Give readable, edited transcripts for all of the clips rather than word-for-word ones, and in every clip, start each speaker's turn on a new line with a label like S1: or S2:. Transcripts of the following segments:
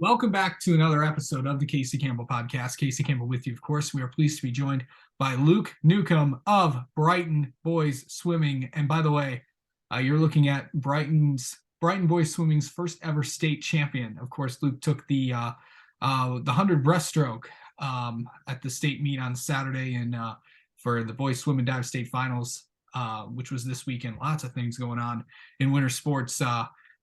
S1: Welcome back to another episode of the Casey Campbell podcast. Casey Campbell with you, of course. We are pleased to be joined by Luke Newcomb of Brighton Boys Swimming. And by the way, you're looking at Brighton Boys Swimming's first ever state champion. Of course, Luke took the 100 breaststroke at the state meet on Saturday and for the boys swim and dive state finals, which was this weekend. Lots of things going on in winter sports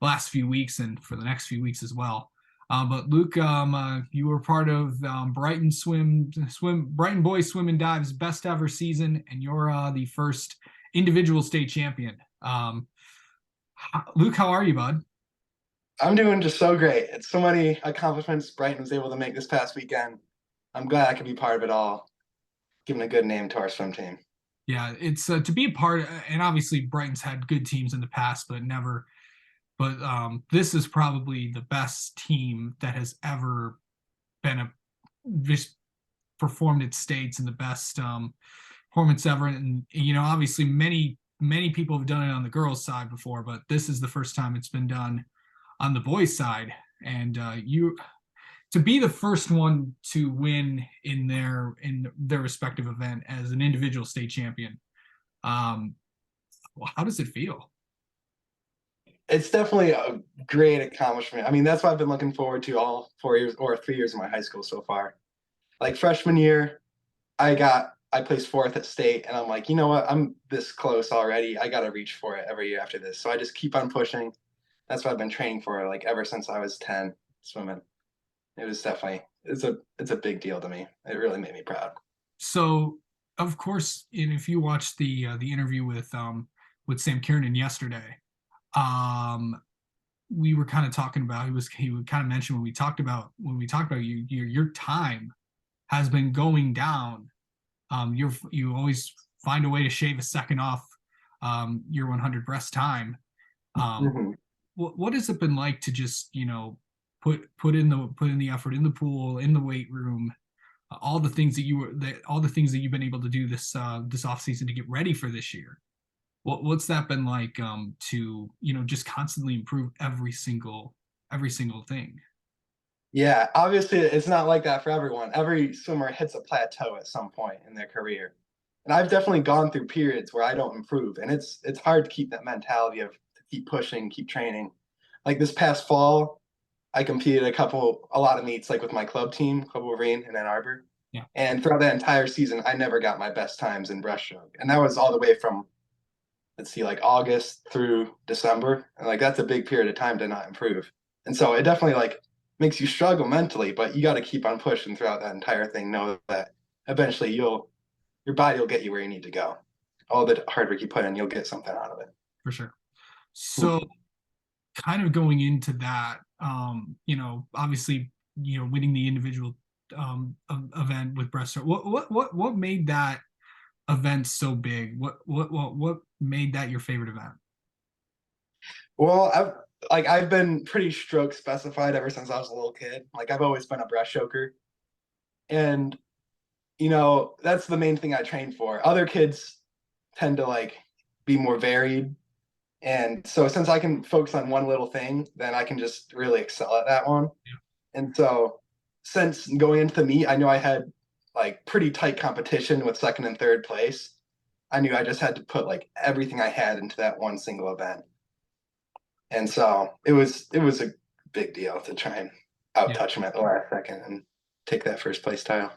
S1: last few weeks and for the next few weeks as well. But Luke, you were part of Brighton Boys Swim and Dive's best ever season, and you're the first individual state champion. Luke, how are you, bud?
S2: I'm doing just so great. It's so many accomplishments Brighton was able to make this past weekend. I'm glad I could be part of it all, giving a good name to our swim team.
S1: Yeah, it's to be a part, and obviously Brighton's had good teams in the past, but never. But this is probably the best team that has ever been just performed at states and the best performance ever. And obviously many people have done it on the girls' side before, but this is the first time it's been done on the boys' side. And you to be the first one to win in their respective event as an individual state champion. Well, how does it feel?
S2: It's definitely a great accomplishment. I mean, that's what I've been looking forward to all 4 years or 3 years of my high school so far. Like freshman year, I placed fourth at state, and I'm like, you know what? I'm this close already. I got to reach for it every year after this. So I just keep on pushing. That's what I've been training for, like ever since I was 10, swimming. It was definitely it's a big deal to me. It really made me proud.
S1: So, of course, and if you watched the interview with Sam Kiernan yesterday, um, we were kind of talking about he would kind of mention when we talked about your time has been going down. You always find a way to shave a second off your 100 breast time. Um,
S2: Mm-hmm.
S1: what has it been like to just put in the effort in the pool, in the weight room, all the things that you've been able to do this off season to get ready for this year? What's that been like to just constantly improve every single thing?
S2: Yeah, obviously it's not like that for everyone. Every swimmer hits a plateau at some point in their career. And I've definitely gone through periods where I don't improve. And it's hard to keep that mentality of to keep pushing, keep training. Like this past fall, I competed a lot of meets like with my club team, Club Wolverine in Ann Arbor.
S1: Yeah,
S2: And throughout that entire season, I never got my best times in breaststroke. And that was all the way from, let's see, like August through December. And like that's a big period of time to not improve. And so it definitely like makes you struggle mentally, but you got to keep on pushing throughout that entire thing. Know that eventually your body will get you where you need to go. All the hard work you put in, you'll get something out of it.
S1: for sure. So kind of going into that, obviously, winning the individual event with breaststroke. What made that event so big? What made that your favorite event?
S2: Well, I've been pretty stroke specified ever since I was a little kid. Like I've always been a breaststroker, and that's the main thing I train for. Other kids tend to like be more varied, and so since I can focus on one little thing, then I can just really excel at that one. And so since going into the meet, I knew I had like pretty tight competition with second and third place. I knew I just had to put like everything I had into that one single event. And so it was a big deal to try and
S1: Yeah.
S2: outtouch him at the last second and take that first place title.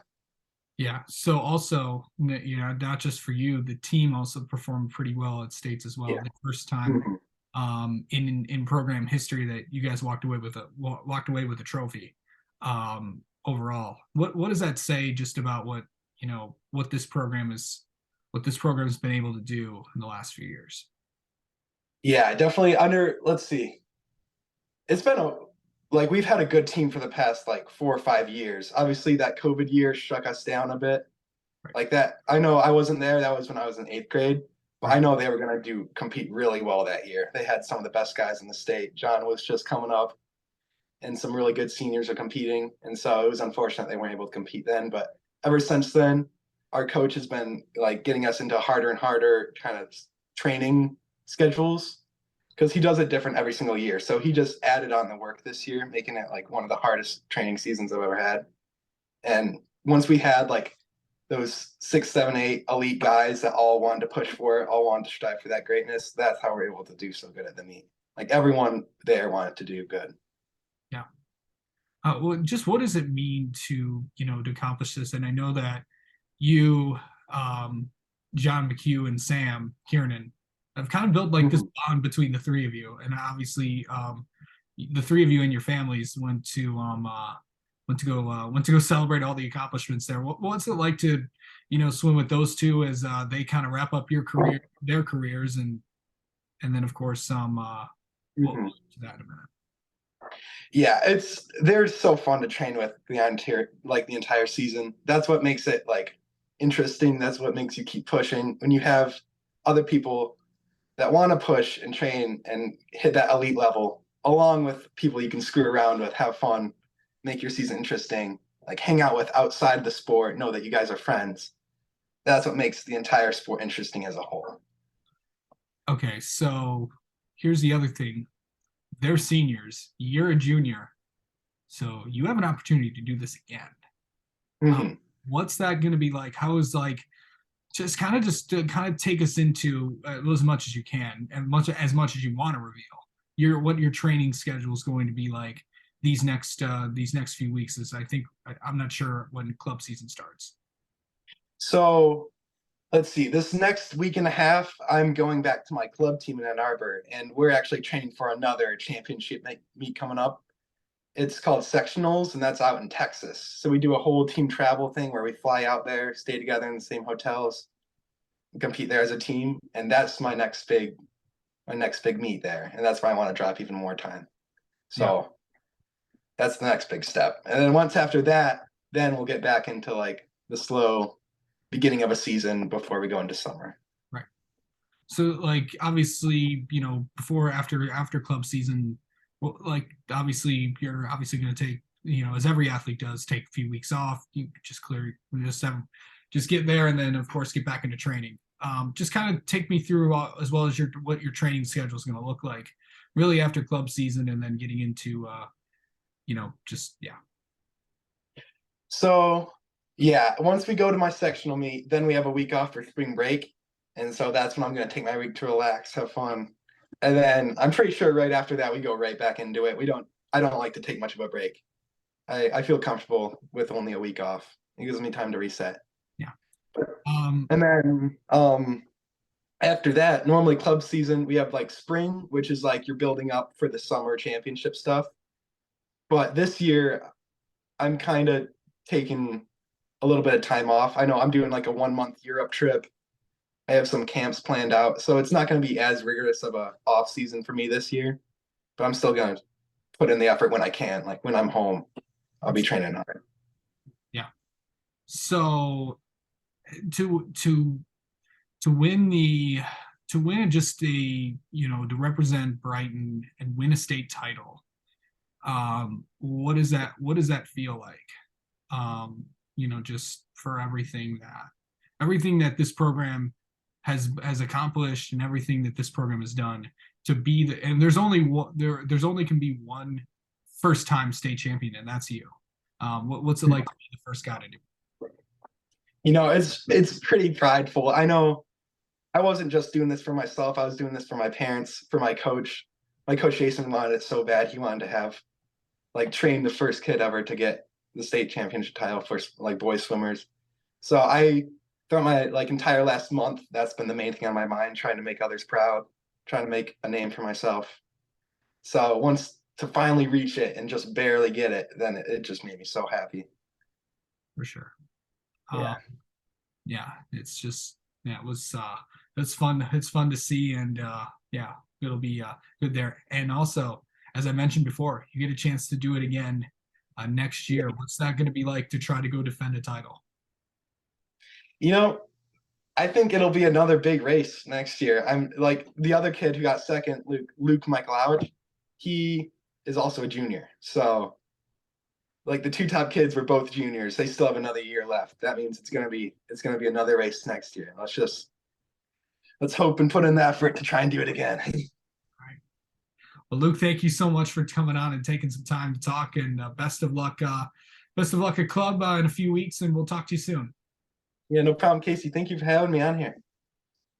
S1: Yeah. So also, not just for you, the team also performed pretty well at states as well.
S2: Yeah.
S1: The first time
S2: Mhm.
S1: in program history that you guys walked away with a trophy overall. What does that say just about what this program has been able to do in the last few years?
S2: Yeah, definitely let's see. It's been like we've had a good team for the past like 4 or 5 years. Obviously that COVID year struck us down a bit.
S1: Right.
S2: Like that, I know I wasn't there. That was when I was in eighth grade. But I
S1: Right.
S2: know they were gonna do compete really well that year. They had some of the best guys in the state. John was just coming up and some really good seniors are competing. And so it was unfortunate they weren't able to compete then. But ever since then, our coach has been like getting us into harder and harder kind of training schedules. because he does it different every single year. So he just added on the work this year, making it like one of the hardest training seasons I've ever had. And once we had like those 6, 7, 8 elite guys that all wanted to push for it, all wanted to strive for that greatness, that's how we're able to do so good at the meet. Like everyone there wanted to do good.
S1: Yeah. Well, just what does it mean to, to accomplish this? And I know that you, John McHugh and Sam Kiernan have kind of built like this bond between the three of you. And obviously, the three of you and your families went to go celebrate all the accomplishments there. What's it like to, swim with those two as they kind of wrap up their careers, and then of course we'll get to that in a minute.
S2: Yeah, they're so fun to train with the entire season. That's what makes it like interesting. That's what makes you keep pushing. When you have other people that want to push and train and hit that elite level, along with people you can screw around with, have fun, make your season interesting, like hang out with outside the sport, know that you guys are friends. That's what makes the entire sport interesting as a whole.
S1: Okay, so here's the other thing. They're seniors, you're a junior, so you have an opportunity to do this again. What's that going to be like? How is like just kind of take us into as much as you can, and as much as you want to reveal what your training schedule is going to be like these next few weeks. Is I'm not sure when club season starts.
S2: So let's see, this next week and a half, I'm going back to my club team in Ann Arbor, and we're actually training for another championship meet coming up. It's called sectionals, and that's out in Texas. So we do a whole team travel thing where we fly out there, stay together in the same hotels, compete there as a team. And that's my next big meet there. And that's where I want to drop even more time. So that's the next big step. And then once after that, then we'll get back into like the slow beginning of a season before we go into summer.
S1: Right. So like obviously, after club season, well, like obviously you're obviously going to take, as every athlete does, take a few weeks off. You just get there, and then of course get back into training. Just kind of take me through as well as what your training schedule is going to look like really after club season, and then getting into
S2: So once we go to my sectional meet, then we have a week off for spring break. And so that's when I'm going to take my week to relax, have fun. And then I'm pretty sure right after that, we go right back into it. I don't like to take much of a break. I feel comfortable with only a week off. It gives me time to reset.
S1: Yeah.
S2: And then after that, normally club season, we have like spring, which is like you're building up for the summer championship stuff. But this year, I'm kind of taking a little bit of time off. I know I'm doing like a 1-month Europe trip. I have some camps planned out, so it's not going to be as rigorous of a off season for me this year. But I'm still going to put in the effort when I can. Like when I'm home, I'll be training hard.
S1: Yeah. So to win just to represent Brighton and win a state title, what does that feel like? Just for everything that this program has accomplished, and everything that this program has done to be and there's only can be one first time state champion, and that's you. What's it like to be the first guy to do it?
S2: It's pretty prideful. I know I wasn't just doing this for myself. I was doing this for my parents, for my coach. My coach Jason wanted it so bad. He wanted to have train the first kid ever to get the state championship title for like boys swimmers. So throughout my entire last month, that's been the main thing on my mind, trying to make others proud, trying to make a name for myself. So once to finally reach it and just barely get it, then it just made me so happy.
S1: For sure.
S2: Yeah.
S1: It's just, it was, it's fun. It's fun to see. And it'll be good there. And also, as I mentioned before, you get a chance to do it again next year. What's that going to be like to try to go defend a title?
S2: I think it'll be another big race next year. I'm like the other kid who got second, Luke Michaelowicz, he is also a junior. So like the two top kids were both juniors. They still have another year left. That means it's gonna be another race next year. Let's hope and put in the effort to try and do it again.
S1: All right. Well, Luke, thank you so much for coming on and taking some time to talk. And best of luck. Best of luck at club in a few weeks, and we'll talk to you soon.
S2: Yeah, no problem, Casey. Thank you for having me on here.